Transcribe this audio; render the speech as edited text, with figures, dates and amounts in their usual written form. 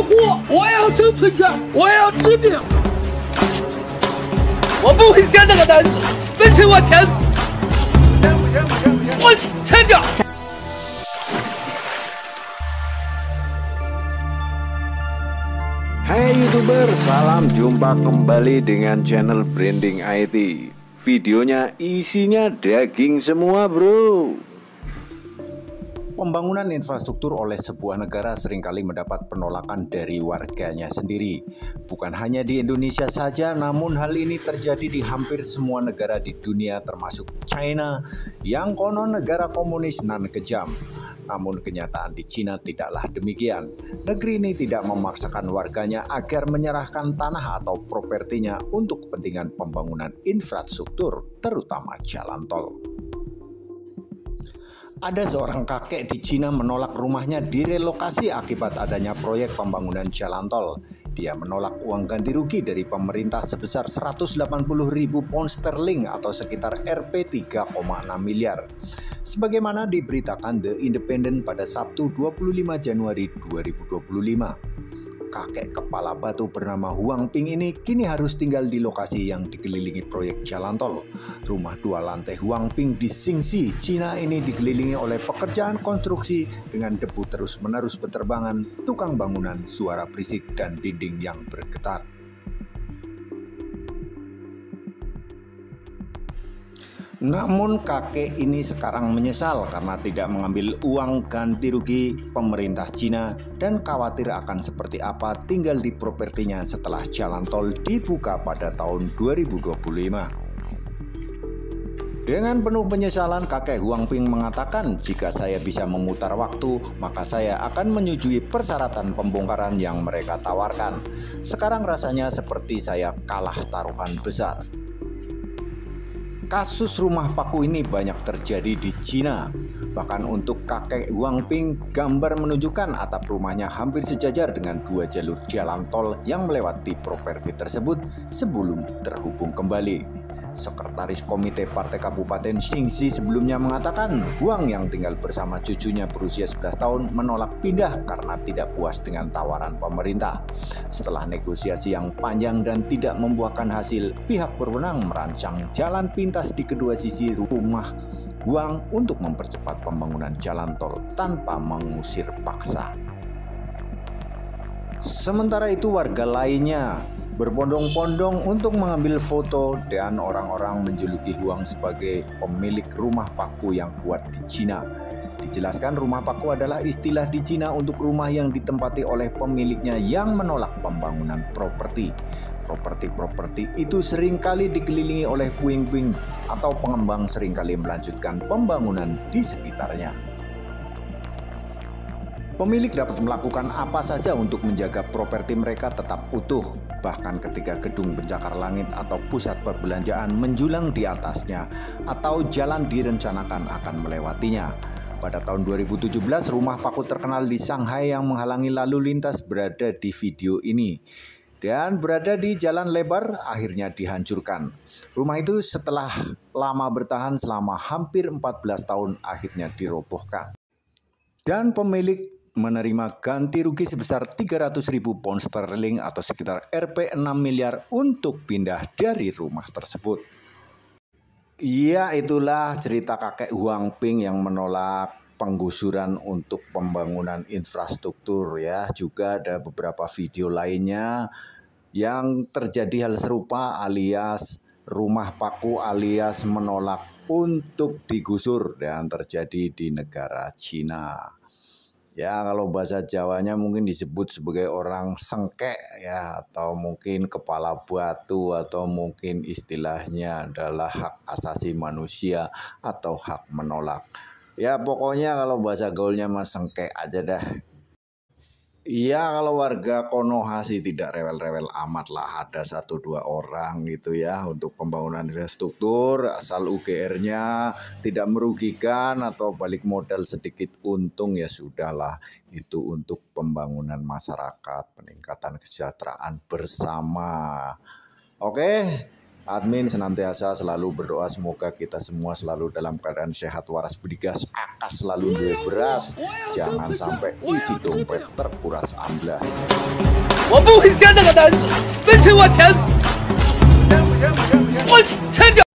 货，我要生存权，我要治病。我不会写这个单子，本身我签字，我签掉。 Hai YouTuber, salam jumpa kembali dengan channel Branding IT. Videonya isinya daging semua bro. Pembangunan infrastruktur oleh sebuah negara seringkali mendapat penolakan dari warganya sendiri. Bukan hanya di Indonesia saja, namun hal ini terjadi di hampir semua negara di dunia termasuk China yang konon negara komunis nan kejam. Namun kenyataan di Cina tidaklah demikian. Negeri ini tidak memaksakan warganya agar menyerahkan tanah atau propertinya untuk kepentingan pembangunan infrastruktur, terutama jalan tol. Ada seorang kakek di Cina menolak rumahnya direlokasi akibat adanya proyek pembangunan jalan tol. Dia menolak uang ganti rugi dari pemerintah sebesar 180.000 pound sterling atau sekitar Rp 3,6 miliar. Sebagaimana diberitakan The Independent pada Sabtu 25 Januari 2025. Kakek kepala batu bernama Huang Ping ini kini harus tinggal di lokasi yang dikelilingi proyek jalan tol. Rumah 2 lantai Huang Ping di Xingxi, Cina ini dikelilingi oleh pekerjaan konstruksi dengan debu terus-menerus berterbangan, tukang bangunan, suara berisik, dan dinding yang bergetar. Namun kakek ini sekarang menyesal karena tidak mengambil uang ganti rugi pemerintah Cina dan khawatir akan seperti apa tinggal di propertinya setelah jalan tol dibuka pada tahun 2025. Dengan penuh penyesalan, kakek Huang Ping mengatakan, jika saya bisa memutar waktu, maka saya akan menyetujui persyaratan pembongkaran yang mereka tawarkan. Sekarang rasanya seperti saya kalah taruhan besar. Kasus rumah paku ini banyak terjadi di Cina. Bahkan untuk kakek Huang Ping, gambar menunjukkan atap rumahnya hampir sejajar dengan 2 jalur jalan tol yang melewati properti tersebut sebelum terhubung kembali. Sekretaris Komite Partai Kabupaten Xingxi sebelumnya mengatakan Huang yang tinggal bersama cucunya berusia 11 tahun menolak pindah karena tidak puas dengan tawaran pemerintah. Setelah negosiasi yang panjang dan tidak membuahkan hasil, pihak berwenang merancang jalan pintas di kedua sisi rumah Huang untuk mempercepat pembangunan jalan tol tanpa mengusir paksa. Sementara itu warga lainnya berbondong-bondong untuk mengambil foto dan orang-orang menjuluki Huang sebagai pemilik rumah paku yang kuat di Cina. Dijelaskan rumah paku adalah istilah di Cina untuk rumah yang ditempati oleh pemiliknya yang menolak pembangunan properti. Properti itu seringkali dikelilingi oleh puing-puing atau pengembang seringkali melanjutkan pembangunan di sekitarnya. Pemilik dapat melakukan apa saja untuk menjaga properti mereka tetap utuh, bahkan ketika gedung pencakar langit atau pusat perbelanjaan menjulang di atasnya atau jalan direncanakan akan melewatinya. Pada tahun 2017, rumah paku terkenal di Shanghai yang menghalangi lalu lintas berada di video ini dan berada di jalan lebar akhirnya dihancurkan. Rumah itu setelah lama bertahan selama hampir 14 tahun akhirnya dirobohkan. Dan pemilik menerima ganti rugi sebesar 300.000 pound sterling atau sekitar Rp 6 miliar untuk pindah dari rumah tersebut. Iya, itulah cerita kakek Huang Ping yang menolak penggusuran untuk pembangunan infrastruktur ya. Juga ada beberapa video lainnya yang terjadi hal serupa alias rumah paku alias menolak untuk digusur dan terjadi di negara Cina. Ya, kalau bahasa Jawanya mungkin disebut sebagai orang sengkek ya, atau mungkin kepala batu, atau mungkin istilahnya adalah hak asasi manusia atau hak menolak. Ya pokoknya kalau bahasa gaulnya mas sengkek aja dah. Iya, kalau warga Konoha sih tidak rewel-rewel amat lah, ada 1-2 orang gitu ya untuk pembangunan infrastruktur asal UGR-nya tidak merugikan atau balik modal sedikit untung ya sudahlah, itu untuk pembangunan masyarakat, peningkatan kesejahteraan bersama. Oke, Admin senantiasa selalu berdoa semoga kita semua selalu dalam keadaan sehat waras bedigas, akas selalu duwe beras, jangan sampai isi dompet terkuras amblas. 我不会像那个男子，分成我前死，我前脚。